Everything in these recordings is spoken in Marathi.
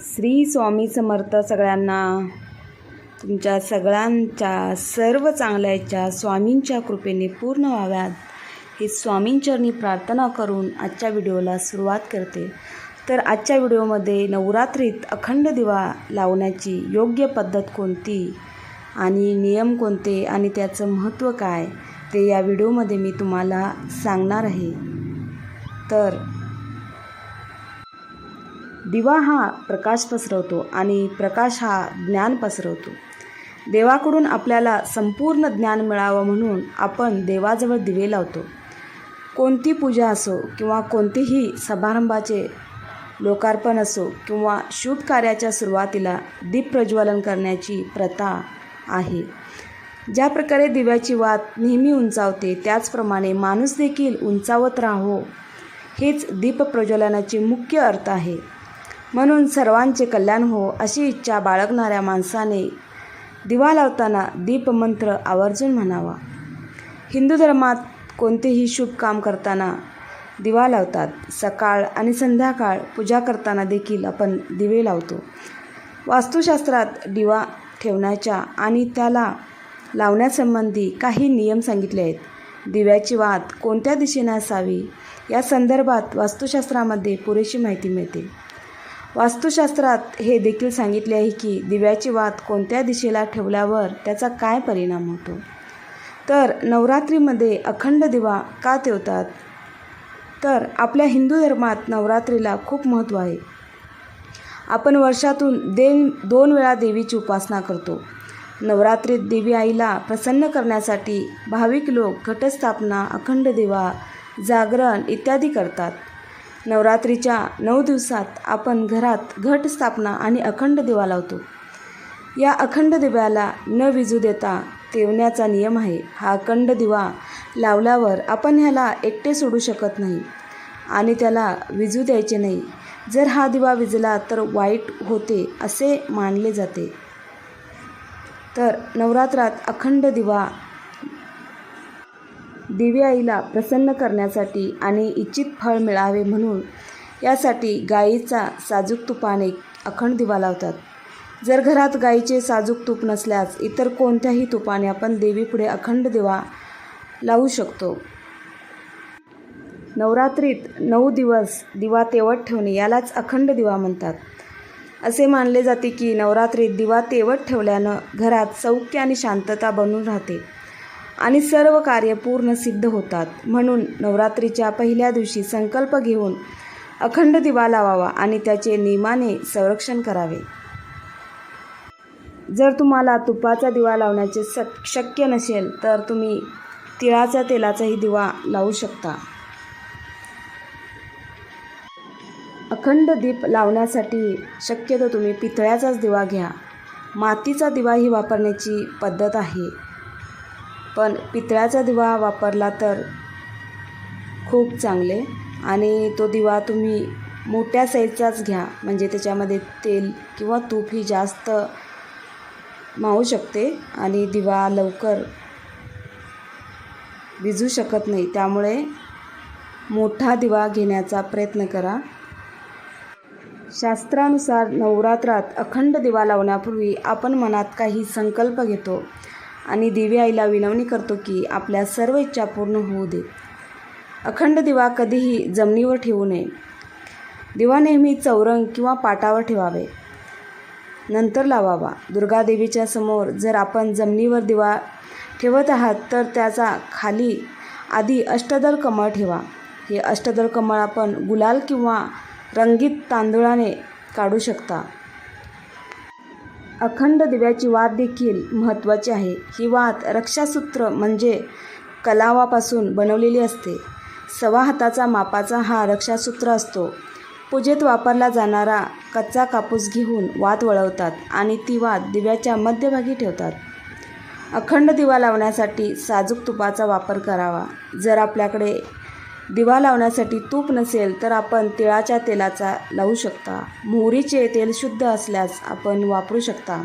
श्री स्वामी समर्थ सगळ्यांना. तुमच्या सगळ्यांच्या सर्व चांगल्या इच्छा स्वामींच्या कृपेने पूर्ण व्हाव्यात ही स्वामींचरणी प्रार्थना करून आजच्या व्हिडिओला सुरुवात करते. तर आजच्या व्हिडिओमध्ये नवरात्रीत अखंड दिवा लावण्याची योग्य पद्धत कोणती आणि नियम कोणते आणि त्याचं महत्त्व काय ते या व्हिडिओमध्ये मी तुम्हाला सांगणार आहे. तर दिवा हा प्रकाश पसरवतो आणि प्रकाश हा ज्ञान पसरवतो. देवाकडून आपल्याला संपूर्ण ज्ञान मिळावं म्हणून आपण देवाजवळ दिवे लावतो. कोणती पूजा असो किंवा कोणतेही समारंभाचे लोकार्पण असो किंवा शुभ कार्याच्या सुरुवातीला दीप प्रज्वलन करण्याची प्रथा आहे. ज्या प्रकारे दिव्याची वात नेहमी उंचावते त्याचप्रमाणे माणूस देखील उंचावत राहो हेच दीप प्रज्वलनाचे मुख्य अर्थ आहे. म्हणून सर्वांचे कल्याण हो अशी इच्छा बाळगणाऱ्या माणसाने दिवा लावताना दीपमंत्र आवर्जून म्हणावा. हिंदू धर्मात कोणतेही शुभ काम करताना दिवा लावतात. सकाळ आणि संध्याकाळ पूजा करताना देखील आपण दिवे लावतो. वास्तुशास्त्रात दिवा ठेवण्याच्या आणि त्याला लावण्यासंबंधी काही नियम सांगितले आहेत. दिव्याची वात कोणत्या दिशेने असावी या संदर्भात वास्तुशास्त्रामध्ये पुरेशी माहिती मिळते. वास्तुशास्त्रात हे देखील सांगितले आहे की दिव्याची वात कोणत्या दिशेला ठेवल्यावर त्याचा काय परिणाम होतो. तर नवरात्रीमध्ये अखंड दिवा का ठेवतात? तर आपल्या हिंदू धर्मात नवरात्रीला खूप महत्त्व आहे. आपण वर्षातून 2 वेळा देवीची उपासना करतो. नवरात्रीत देवी आईला प्रसन्न करण्यासाठी भाविक लोक घटस्थापना, अखंड दिवा, जागरण इत्यादी करतात. नवरात्रीच्या 9 दिवसात आपण घरात घट स्थापना आणि अखंड दिवा लावतो. या अखंड दिव्याला न विझू देता ठेवण्याचा नियम आहे. हा अखंड दिवा लावल्यावर आपण ह्याला एकटे सोडू शकत नाही आणि त्याला विझू द्यायचे नाही. जर हा दिवा विझला तर वाईट होते असे मानले जाते. तर नवरात्रात अखंड दिवा देवी आईला प्रसन्न करण्यासाठी आणि इच्छित फळ मिळावे म्हणून यासाठी गाईचा साजूक तुपाने अखंड दिवा लावतात. जर घरात गाईचे साजूक तूप नसल्यास इतर कोणत्याही तुपाने आपण देवीपुढे अखंड दिवा लावू शकतो. नवरात्रीत 9 दिवस दिवा तेवत ठेवणे यालाच अखंड दिवा म्हणतात. असे मानले जाते की नवरात्रीत दिवा तेवत ठेवल्यानं घरात सौख्य आणि शांतता बनून राहते आणि सर्व कार्य पूर्ण सिद्ध होतात. म्हणून नवरात्रीच्या पहिल्या दिवशी संकल्प घेऊन अखंड दिवा लावावा आणि त्याचे नियमाने संरक्षण करावे. जर तुम्हाला तुपाचा दिवा लावण्याचे शक्य नसेल तर तुम्ही तिळाच्या तेलाचाही दिवा लावू शकता. अखंड दीप लावण्यासाठी शक्यतो तुम्ही पितळ्याचाच दिवा घ्या. मातीचा दिवाही वापरण्याची पद्धत आहे, पण पितळ्याचा दिवा वापरला तर खूप चांगले. आणि तो दिवा तुम्ही मोठ्या साईजचाच घ्या, म्हणजे त्याच्यामध्ये तेल किंवा तूप ही जास्त मावू शकते आणि दिवा लवकर विझू शकत नाही. त्यामुळे मोठा दिवा घेण्याचा प्रयत्न करा. शास्त्रानुसार नवरात्रात अखंड दिवा लावण्यापूर्वी आपण मनात काही संकल्प घेतो आणि देवी आईला विनवणी करतो की आपल्या सर्व इच्छा पूर्ण होऊ दे. अखंड दिवा कधीही जमिनीवर ठेवू नये. दिवा नेहमी चौरंग किंवा पाटावर ठेवावे, नंतर लावावा. दुर्गा देवीच्या समोर जर आपण जमिनीवर दिवा ठेवत आहात तर त्याचा खाली आधी अष्टदल कमळ ठेवा. हे अष्टदल कमळ आपण गुलाल किंवा रंगीत तांदूळाने काढू शकता. अखंड दिव्याची वात देखील महत्त्वाची आहे. ही वात रक्षासूत्र म्हणजे कलावापासून बनवलेली असते. 1.25 हाताचा मापाचा हा रक्षासूत्र असतो. पूजेत वापरला जाणारा कच्चा कापूस घेऊन वात वळवतात आणि ती वात दिव्याच्या मध्यभागी ठेवतात. अखंड दिवा लावण्यासाठी साजूक तुपाचा वापर करावा. जर आपल्याकडे दिवा लावण्यासाठी तूप नसेल तर आपण तिळाच्या तेलाचा लावू शकता. मोहरीचे तेल शुद्ध असल्यास आपण वापरू शकता.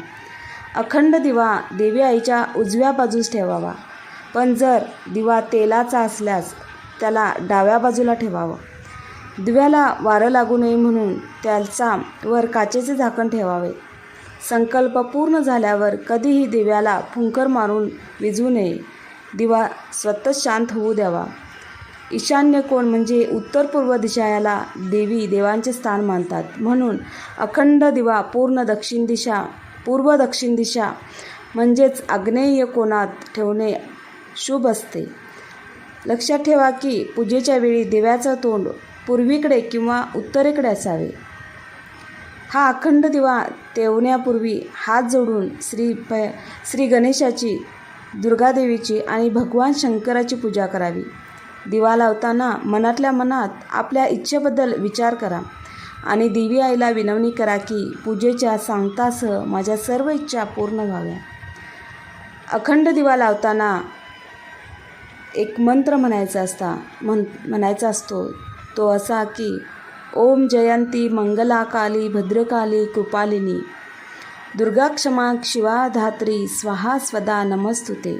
अखंड दिवा देवी आईच्या उजव्या बाजूस ठेवावा, पण जर दिवा तेलाचा असल्यास त्याला डाव्या बाजूला ठेवावं. दिव्याला वारं लागू नये म्हणून त्याचा वर काचेचे झाकण ठेवावे. संकल्प पूर्ण झाल्यावर कधीही दिव्याला फुंकर मारून विझवू नये. दिवा स्वतःच शांत होऊ द्यावा. ईशान्य कोण म्हणजे उत्तर पूर्व दिशा याला देवी देवांचे स्थान मानतात. म्हणून अखंड दिवा पूर्व दक्षिण दिशा म्हणजेच आग्नेय कोणात ठेवणे शुभ असते. लक्षात ठेवा की पूजेच्या वेळी दिव्याचं तोंड पूर्वेकडे किंवा उत्तरेकडे असावे. हा अखंड दिवा तेवण्यापूर्वी हात जोडून श्री गणेशाची, दुर्गादेवीची आणि भगवान शंकराची पूजा करावी. दिवा लावताना मनातल्या मनात आपल्या इच्छेबद्दल विचार करा आणि देवी आईला विनवणी करा की पूजेच्या सांगतासह माझ्या सर्व इच्छा पूर्ण व्हाव्या. अखंड दिवा लावताना एक मंत्र म्हणायचा असतो. तो असा की ओम जयंती मंगला काली भद्रकाली कृपालिनी दुर्गा क्षमा शिवा धात्री स्वाहा स्वदा नमस्तुते.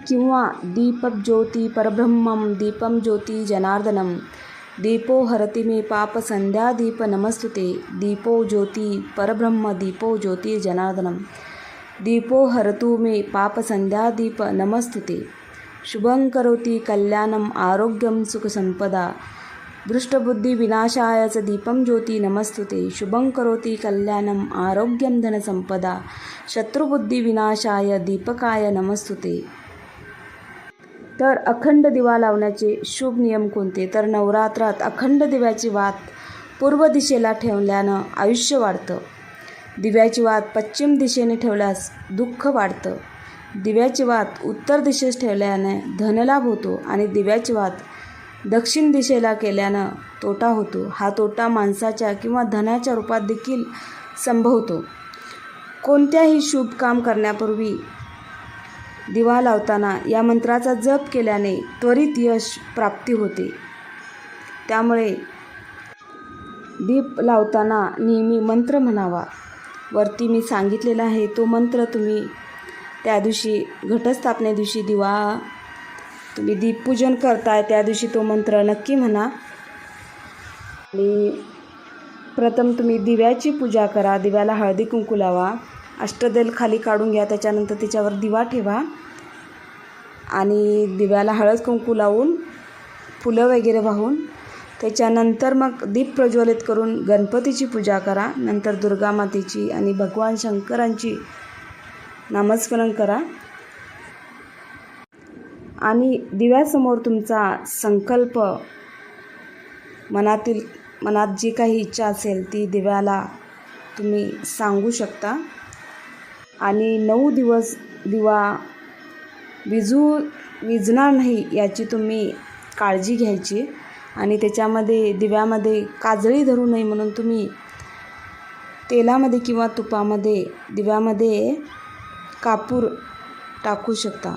किंवा दीपज्योती परब्रह्मं दीपम ज्योती जनार्दनम दीपो हरति मे पाप संध्या दीप नमस्तुते. दीपो ज्योती परब्रह्म दीपो ज्योती जनार्दनम दीपो हरतु मे पाप संध्या दीप नमस्तुते. शुभं करोति कल्याणम आरोग्यम सुखसंपदा दृष्टबुद्धी विनाशायच दीपम ज्योती नमस्तुते. शुभं करोति कल्याणम आरोग्यम धनसंपदा शत्रुबुद्धी विनाशाय दीपकाय नमस्तुते. तर अखंड दिवा लावण्याचे शुभ नियम कोणते? तर नवरात्रात अखंड दिव्याची वात पूर्व दिशेला ठेवल्यानं आयुष्य वाढतं. दिव्याची वात पश्चिम दिशेने ठेवल्यास दुःख वाढतं. दिव्याची वात उत्तर दिशेस ठेवल्याने धनलाभ होतो आणि दिव्याची वात दक्षिण दिशेला केल्यानं तोटा होतो. हा तोटा माणसाच्या किंवा धनाच्या रूपात देखील संभवतो. कोणत्याही शुभ काम करण्यापूर्वी दिवा लावताना या मंत्राचा जप केल्याने त्वरित यश प्राप्ती होते. त्यामुळे दीप लावताना नेहमी मंत्र म्हणावा. वरती मी सांगितलेला आहे तो मंत्र तुम्ही त्या दिवशी घटस्थापने दिवशी तुम्ही दीपपूजन करताय त्या दिवशी तो मंत्र नक्की म्हणा. आणि प्रथम तुम्ही दिव्याची पूजा करा. दिव्याला हळदी कुंकू लावा. अष्टदल खाली काढून घ्या. त्याच्यानंतर त्याच्यावर दिवा ठेवा आणि दिव्याला हळद कुंकू लावून फुलं वगैरे वाहून त्याच्यानंतर मग दीप प्रज्वलित करून गणपतीची पूजा करा. नंतर दुर्गा मातेची आणि भगवान शंकरांची नामस्मरण करा आणि दिव्यासमोर तुमचा संकल्प मनात जी काही इच्छा असेल ती दिव्याला तुम्ही सांगू शकता. आणि 9 दिवस दिवा विझणार नाही याची तुम्ही काळजी घ्यायची. आणि त्याच्यामध्ये दिव्यामध्ये काजळी धरू नये म्हणून तुम्ही तेलामध्ये किंवा तुपामध्ये दिव्यामध्ये कापूर टाकू शकता.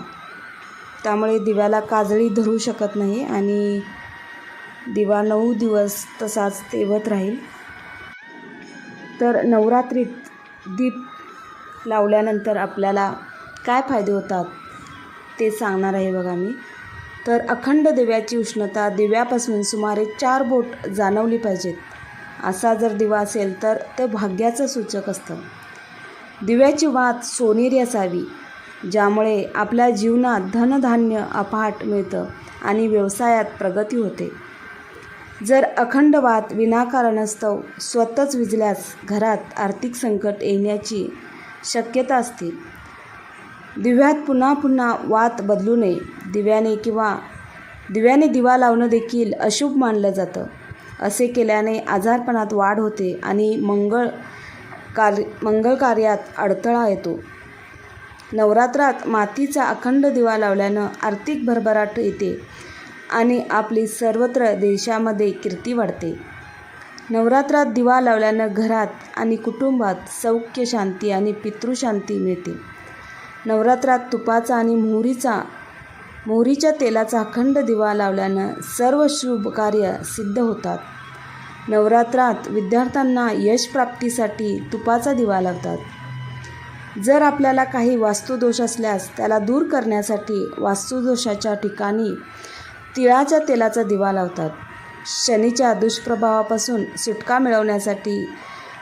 त्यामुळे दिव्याला काजळी धरू शकत नाही आणि दिवा 9 दिवस तसाच तेवत राहील. तर नवरात्रीत दीप लावल्यानंतर आपल्याला काय फायदे होतात ते सांगणार आहे बघा मी. तर अखंड दिव्याची उष्णता दिव्यापासून सुमारे 4 बोट जाणवली पाहिजेत. असा जर दिवा असेल तर ते भाग्याचं सूचक असतं. दिव्याची वात सोनेरी असावी ज्यामुळे आपल्या जीवनात धनधान्य अफाट मिळतं आणि व्यवसायात प्रगती होते. जर अखंड वात विनाकारणास्तव स्वतःच विझल्यास घरात आर्थिक संकट येण्याची शक्यता असते. दिव्यात पुन्हा पुन्हा वात बदलू नये. दिव्याने दिवा लावणं देखील अशुभ मानलं जातं. असे केल्याने आजारपणात वाढ होते आणि मंगळ कार्यात अडथळा येतो. नवरात्रात मातीचा अखंड दिवा लावल्यानं आर्थिक भरभराट येते आणि आपली सर्वत्र देशामध्ये कीर्ती वाढते. नवरात्रात दिवा लावल्यानं घरात आणि कुटुंबात सौख्य, शांती आणि पितृशांती मिळते. नवरात्रात तुपाचा आणि मोहरीच्या तेलाचा अखंड दिवा लावल्यानं सर्व शुभ कार्य सिद्ध होतात. नवरात्रात विद्यार्थ्यांना यश प्राप्तीसाठी तुपाचा दिवा लावतात. जर आपल्याला काही वास्तुदोष असल्यास त्याला दूर करण्यासाठी वास्तुदोषाच्या ठिकाणी तिळाच्या तेलाचा दिवा लावतात. शनीच्या दुष्प्रभावापासून सुटका मिळवण्यासाठी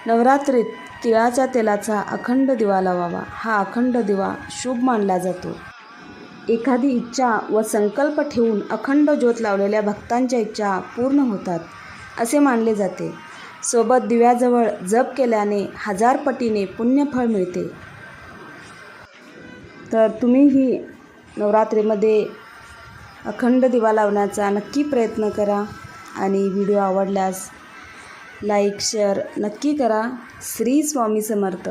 नवरात्रीत तिळाच्या तेलाचा अखंड दिवा लावावा. हा अखंड दिवा शुभ मानला जातो. एखादी इच्छा व संकल्प ठेवून अखंड ज्योत लावलेल्या भक्तांच्या इच्छा पूर्ण होतात असे मानले जाते. सोबत दिव्याजवळ जप केल्याने 1000 पटीने पुण्यफळ मिळते. तर तुम्हीही नवरात्रीमध्ये अखंड दिवा लावण्याचा नक्की प्रयत्न करा आणि व्हिडिओ आवडल्यास लाईक शेअर नक्की करा. श्री स्वामी समर्थ.